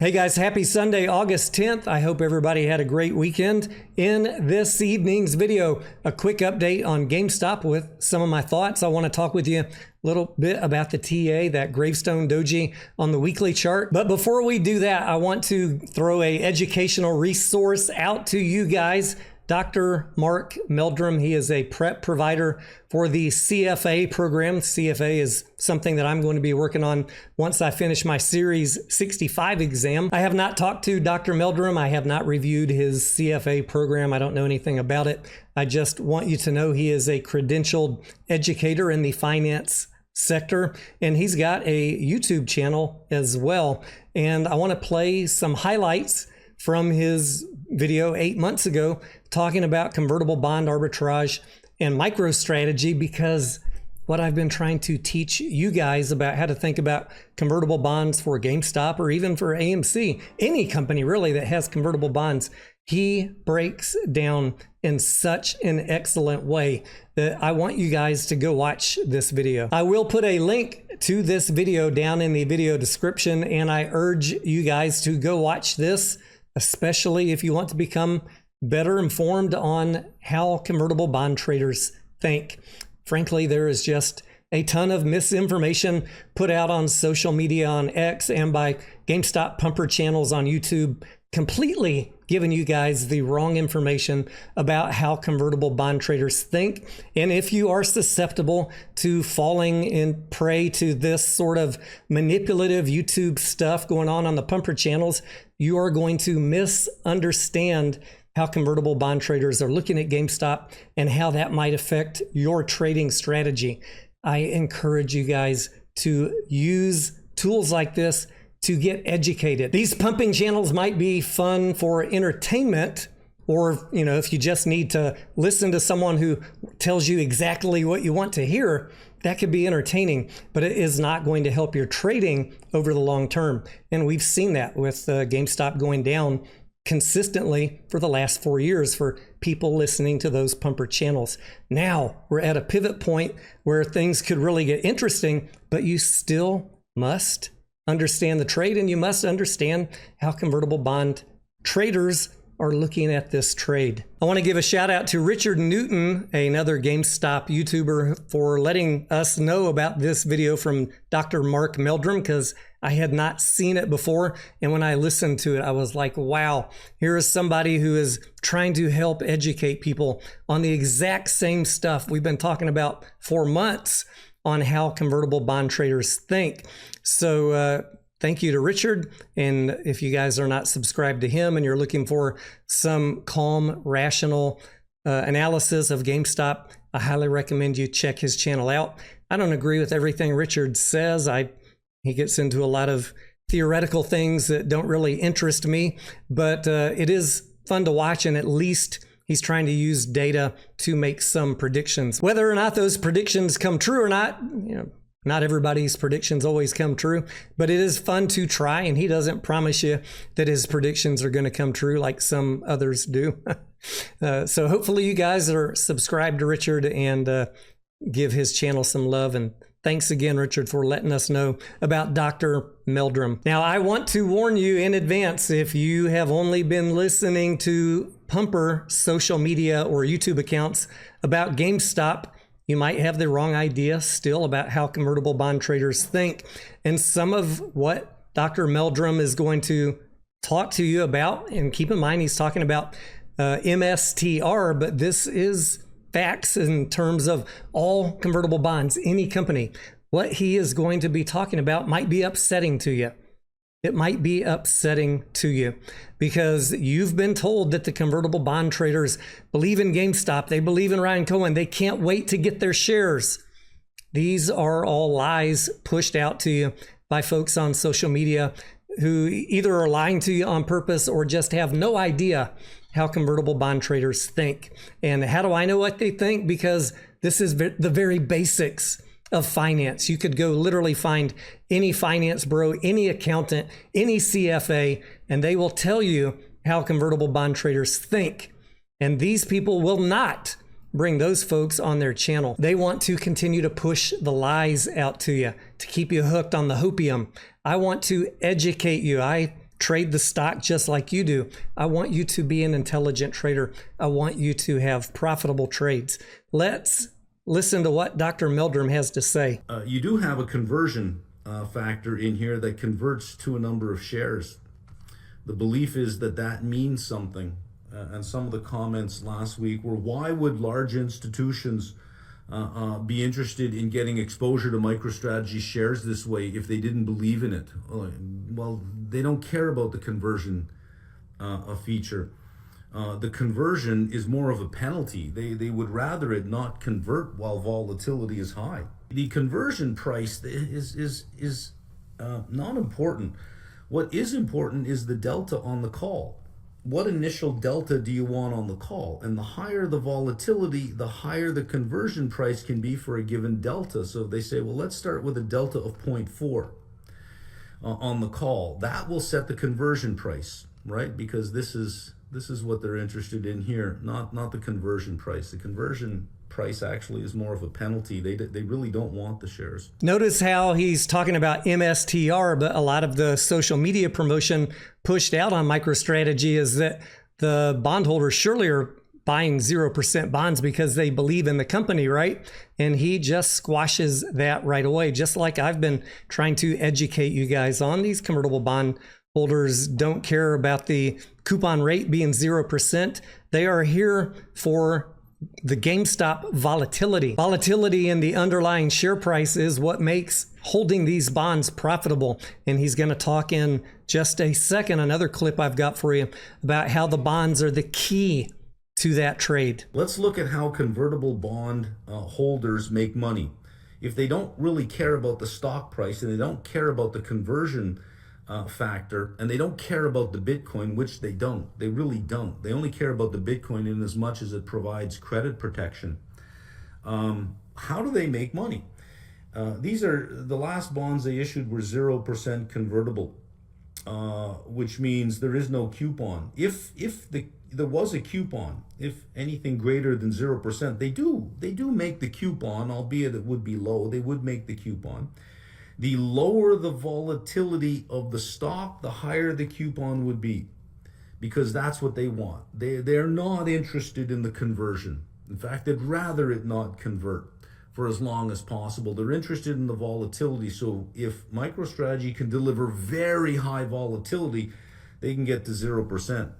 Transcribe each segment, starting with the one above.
Hey guys, happy Sunday, August 10th. I hope everybody had a great weekend. In this evening's video, a quick update on GameStop with some of my thoughts. I want to talk with you a little bit about the TA, that gravestone doji on the weekly chart. But before we do that, I want to throw an educational resource out to you guys. Dr. Mark Meldrum, he is a prep provider for the CFA program. CFA is something that I'm going to be working on once I finish my Series 65 exam. I have not talked to Dr. Meldrum. I have not reviewed his CFA program. I don't know anything about it. I just want you to know he is a credentialed educator in the finance sector, and he's got a YouTube channel as well. And I want to play some highlights from his video 8 months ago talking about convertible bond arbitrage and micro strategy, because what I've been trying to teach you guys about how to think about convertible bonds for GameStop or even for AMC, any company really that has convertible bonds, he breaks down in such an excellent way that I want you guys to go watch this video. I will put a link to this video down in the video description, and I urge you guys to go watch this, especially if you want to become better informed on how convertible bond traders think. Frankly, there is just a ton of misinformation put out on social media, on X, and by GameStop pumper channels on YouTube, completely giving you guys the wrong information about how convertible bond traders think. And if you are susceptible to falling in prey to this sort of manipulative YouTube stuff going on the pumper channels, you are going to misunderstand how convertible bond traders are looking at GameStop and how that might affect your trading strategy. I encourage you guys to use tools like this to get educated. These pumping channels might be fun for entertainment, or if you just need to listen to someone who tells you exactly what you want to hear, that could be entertaining, but it is not going to help your trading over the long term. And we've seen that with GameStop going down consistently for the last 4 years for people listening to those pumper channels. Now we're at a pivot point where things could really get interesting, but you still must understand the trade, and you must understand how convertible bond traders are looking at this trade. I want to give a shout out to Richard Newton, another GameStop YouTuber, for letting us know about this video from Dr. Mark Meldrum, because I had not seen it before. And when I listened to it, I was like, wow, here is somebody who is trying to help educate people on the exact same stuff we've been talking about for months on how convertible bond traders think. So thank you to Richard. And if you guys are not subscribed to him and you're looking for some calm, rational analysis of GameStop, I highly recommend you check his channel out. I don't agree with everything Richard says. He gets into a lot of theoretical things that don't really interest me, but it is fun to watch, and at least he's trying to use data to make some predictions. Whether or not those predictions come true or not, not everybody's predictions always come true, but it is fun to try, and he doesn't promise you that his predictions are going to come true like some others do. So hopefully you guys are subscribed to Richard and give his channel some love. And thanks again, Richard, for letting us know about Dr. Meldrum. Now, I want to warn you in advance, if you have only been listening to pumper social media or YouTube accounts about GameStop, you might have the wrong idea still about how convertible bond traders think. And some of what Dr. Meldrum is going to talk to you about, and keep in mind he's talking about MSTR, but this is facts in terms of all convertible bonds, any company. What he is going to be talking about might be upsetting to you. It might be upsetting to you because you've been told that the convertible bond traders believe in GameStop. They believe in Ryan Cohen. They can't wait to get their shares. These are all lies pushed out to you by folks on social media who either are lying to you on purpose or just have no idea how convertible bond traders think. And how do I know what they think? Because this is the very basics of finance. You could go literally find any finance bro, any accountant, any CFA, and they will tell you how convertible bond traders think. And these people will not bring those folks on their channel. They want to continue to push the lies out to you, to keep you hooked on the hopium. I want to educate you. I trade the stock just like you do. I want you to be an intelligent trader. I want you to have profitable trades. Let's listen to what Dr. Meldrum has to say. You do have a conversion factor in here that converts to a number of shares. The belief is that that means something. And some of the comments last week were, why would large institutions be interested in getting exposure to MicroStrategy shares this way if they didn't believe in it? Well, they don't care about the conversion feature. The conversion is more of a penalty. They would rather it not convert while volatility is high. The conversion price is not important. What is important is the delta on the call. What initial delta do you want on the call? And the higher the volatility, the higher the conversion price can be for a given delta. So if they say, well, let's start with a delta of 0.4 on the call, that will set the conversion price, right? Because this is what they're interested in here, not the conversion price. The conversion price actually is more of a penalty. They really don't want the shares. Notice how he's talking about MSTR, but a lot of the social media promotion pushed out on MicroStrategy is that the bondholders surely are buying 0% bonds because they believe in the company, right? And he just squashes that right away, just like I've been trying to educate you guys on. These convertible bond holders don't care about the coupon rate being 0%. They are here for the GameStop volatility. Volatility in the underlying share price is what makes holding these bonds profitable. And he's going to talk in just a second, another clip I've got for you, about how the bonds are the key to that trade. Let's look at how convertible bond holders make money. If they don't really care about the stock price and they don't care about the conversion factor, and they don't care about the Bitcoin, which they don't. They really don't. They only care about the Bitcoin in as much as it provides credit protection. How do they make money? These are the last bonds they issued were 0% convertible, which means there is no coupon. If there was a coupon, if anything greater than 0%, they do make the coupon, albeit it would be low. They would make the coupon. The lower the volatility of the stock, the higher the coupon would be, because that's what they want. They're not interested in the conversion. In fact, they'd rather it not convert for as long as possible. They're interested in the volatility. So if MicroStrategy can deliver very high volatility, they can get to 0%.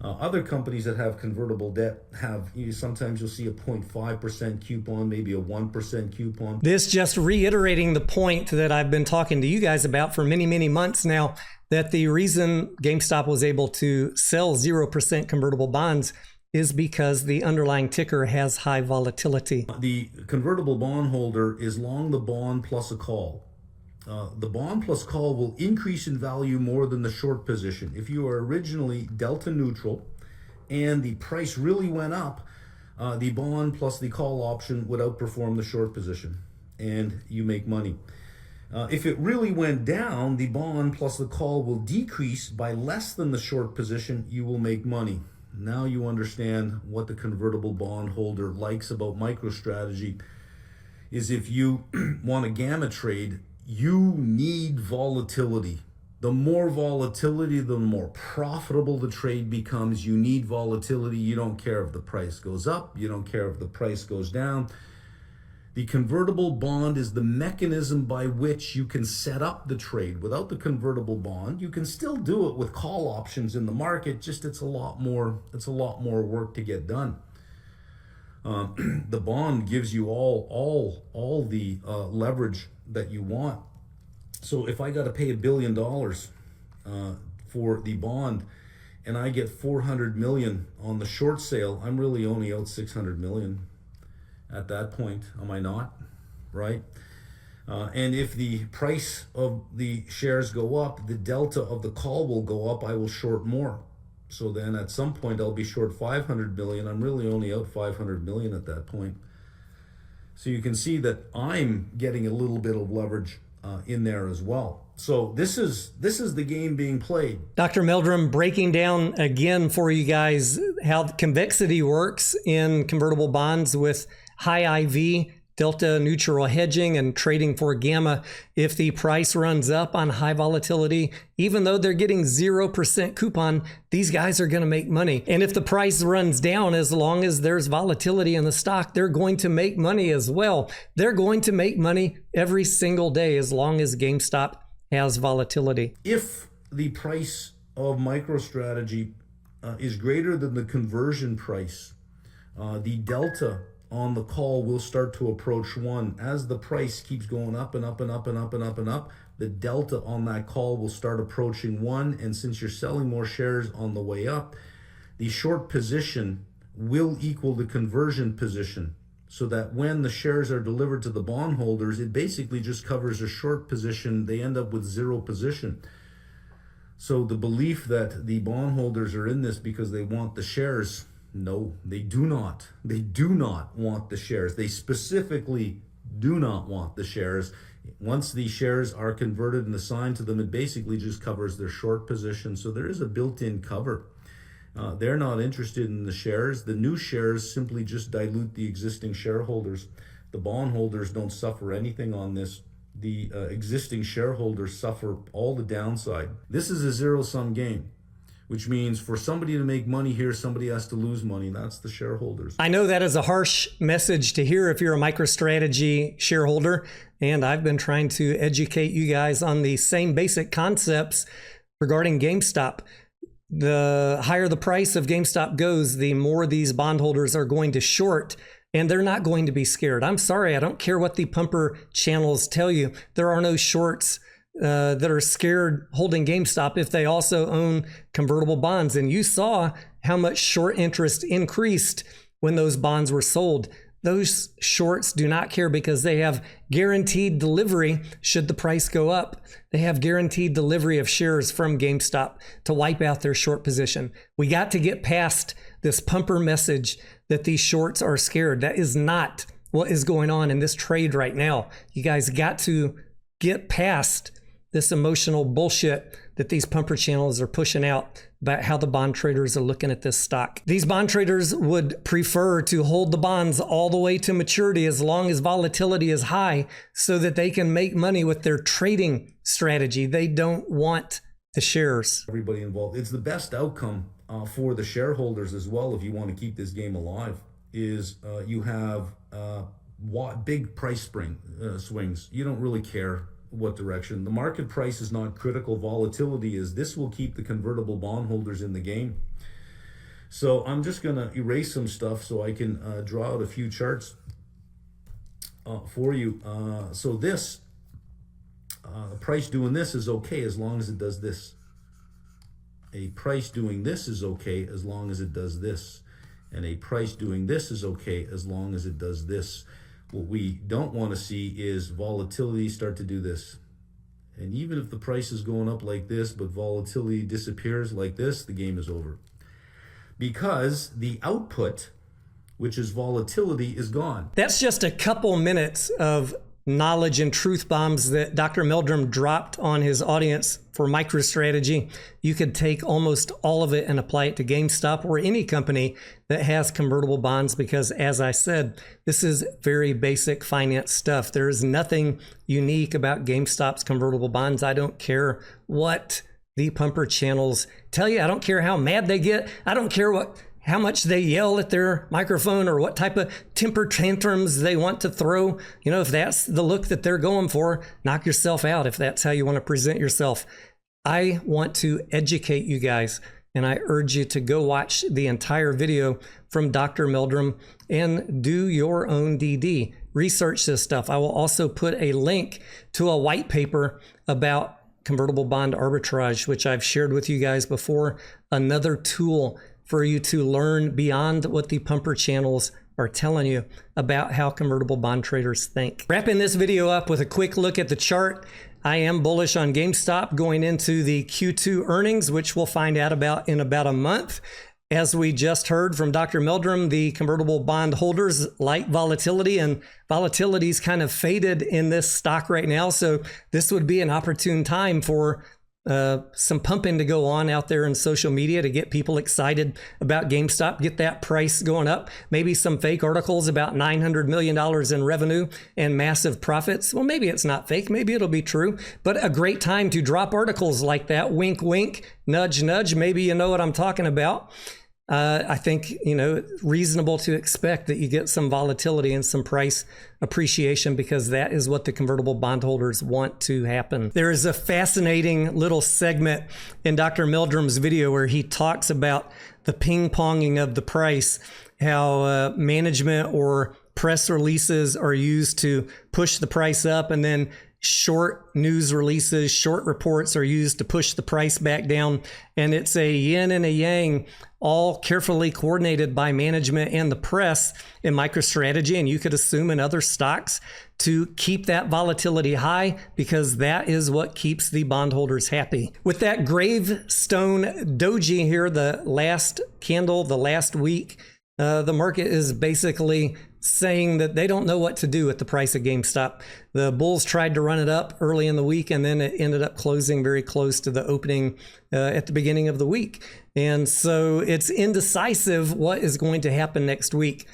Other companies that have convertible debt have, sometimes you'll see a 0.5% coupon, maybe a 1% coupon. This just reiterating the point that I've been talking to you guys about for many, many months now, that the reason GameStop was able to sell 0% convertible bonds is because the underlying ticker has high volatility. The convertible bond holder is long the bond plus a call. The bond plus call will increase in value more than the short position. If you are originally delta neutral and the price really went up, the bond plus the call option would outperform the short position and you make money. If it really went down, the bond plus the call will decrease by less than the short position. You will make money. Now you understand what the convertible bond holder likes about MicroStrategy is if you want a gamma trade, you need volatility. The more volatility, the more profitable the trade becomes. You need volatility. You don't care if the price goes up. You don't care if the price goes down. The convertible bond is the mechanism by which you can set up the trade. Without the convertible bond, you can still do it with call options in the market, just it's a lot more work to get done. The bond gives you all the leverage that you want. So if I got to pay $1 billion for the bond and I get 400 million on the short sale, I'm really only out 600 million at that point, am I not? Right? And if the price of the shares go up, the delta of the call will go up, I will short more. So then at some point I'll be short 500 million. I'm really only out 500 million at that point. So you can see that I'm getting a little bit of leverage in there as well. So this is the game being played. Dr. Meldrum breaking down again for you guys how convexity works in convertible bonds with high IV delta neutral hedging and trading for gamma. If the price runs up on high volatility, even though they're getting 0% coupon, these guys are going to make money. And if the price runs down, as long as there's volatility in the stock, they're going to make money as well. They're going to make money every single day as long as GameStop has volatility. If the price of MicroStrategy is greater than the conversion price, the delta on the call will start to approach 1. As the price keeps going up and up and up and up and up and up, the delta on that call will start approaching 1. And since you're selling more shares on the way up, the short position will equal the conversion position, so that when the shares are delivered to the bondholders, it basically just covers a short position. They end up with 0 position. So the belief that the bondholders are in this because they want the shares, no, they do not. They do not want the shares. They specifically do not want the shares. Once the shares are converted and assigned to them, it basically just covers their short position. So there is a built-in cover. They're not interested in the shares. The new shares simply just dilute the existing shareholders. The bondholders don't suffer anything on this. The existing shareholders suffer all the downside. This is a zero-sum game, which means for somebody to make money here, somebody has to lose money. That's the shareholders. I know that is a harsh message to hear if you're a MicroStrategy shareholder, and I've been trying to educate you guys on the same basic concepts regarding GameStop. The higher the price of GameStop goes, the more these bondholders are going to short, and they're not going to be scared. I'm sorry, I don't care what the pumper channels tell you. There are no shorts that are scared holding GameStop if they also own convertible bonds. And you saw how much short interest increased when those bonds were sold. Those shorts do not care because they have guaranteed delivery should the price go up. They have guaranteed delivery of shares from GameStop to wipe out their short position. We got to get past this pumper message that these shorts are scared. That is not what is going on in this trade right now. You guys got to get past this emotional bullshit that these pumper channels are pushing out about how the bond traders are looking at this stock. These bond traders would prefer to hold the bonds all the way to maturity as long as volatility is high so that they can make money with their trading strategy. They don't want the shares. Everybody involved. It's the best outcome for the shareholders as well. If you want to keep this game alive, is you have big price swings. You don't really care what direction. The market price is not critical. Volatility is. This will keep the convertible bondholders in the game. So I'm just going to erase some stuff so I can draw out a few charts for you. So this price doing this is okay as long as it does this. A price doing this is okay as long as it does this. And a price doing this is okay as long as it does this. What we don't want to see is volatility start to do this. And even if the price is going up like this, but volatility disappears like this, the game is over. Because the output, which is volatility, is gone. That's just a couple minutes of knowledge and truth bombs that Dr. Meldrum dropped on his audience for MicroStrategy. You could take almost all of it and apply it to GameStop or any company that has convertible bonds because, as I said, this is very basic finance stuff. There is nothing unique about GameStop's convertible bonds. I don't care what the pumper channels tell you. I don't care how mad they get. I don't care how much they yell at their microphone or what type of temper tantrums they want to throw. You know, if that's the look that they're going for, knock yourself out if that's how you want to present yourself. I want to educate you guys, and I urge you to go watch the entire video from Dr. Meldrum and do your own DD. Research this stuff. I will also put a link to a white paper about convertible bond arbitrage, which I've shared with you guys before. Another tool for you to learn beyond what the pumper channels are telling you about how convertible bond traders think. Wrapping this video up with a quick look at the chart. I am bullish on GameStop going into the Q2 earnings, which we'll find out about in about a month. As we just heard from Dr. Meldrum, the convertible bond holders like volatility, and volatility's kind of faded in this stock right now. So this would be an opportune time for some pumping to go on out there in social media to get people excited about GameStop, get that price going up. Maybe some fake articles about $900 million in revenue and massive profits. Well, maybe it's not fake. Maybe it'll be true. But a great time to drop articles like that. Wink, wink, nudge, nudge. Maybe you know what I'm talking about. I think, reasonable to expect that you get some volatility and some price appreciation, because that is what the convertible bondholders want to happen. There is a fascinating little segment in Dr. Meldrum's video where he talks about the ping-ponging of the price, how management or press releases are used to push the price up, and then short news releases, short reports are used to push the price back down. And it's a yin and a yang, all carefully coordinated by management and the press in MicroStrategy, and you could assume in other stocks, to keep that volatility high, because that is what keeps the bondholders happy. With that gravestone doji here, the last candle, the last week, the market is basically saying that they don't know what to do with the price of GameStop. The bulls tried to run it up early in the week, and then it ended up closing very close to the opening at the beginning of the week. And so it's indecisive what is going to happen next week.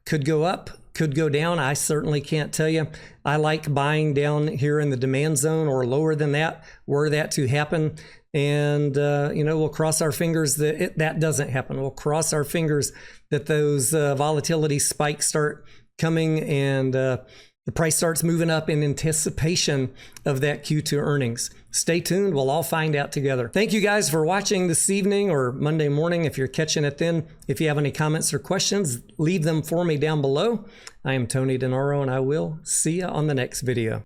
Could go up, could go down. I certainly can't tell you. I like buying down here in the demand zone or lower than that, were that to happen. And, we'll cross our fingers that that doesn't happen. We'll cross our fingers that those volatility spikes start coming and the price starts moving up in anticipation of that Q2 earnings. Stay tuned. We'll all find out together. Thank you guys for watching this evening or Monday morning if you're catching it then. If you have any comments or questions, leave them for me down below. I am Tony Denaro, and I will see you on the next video.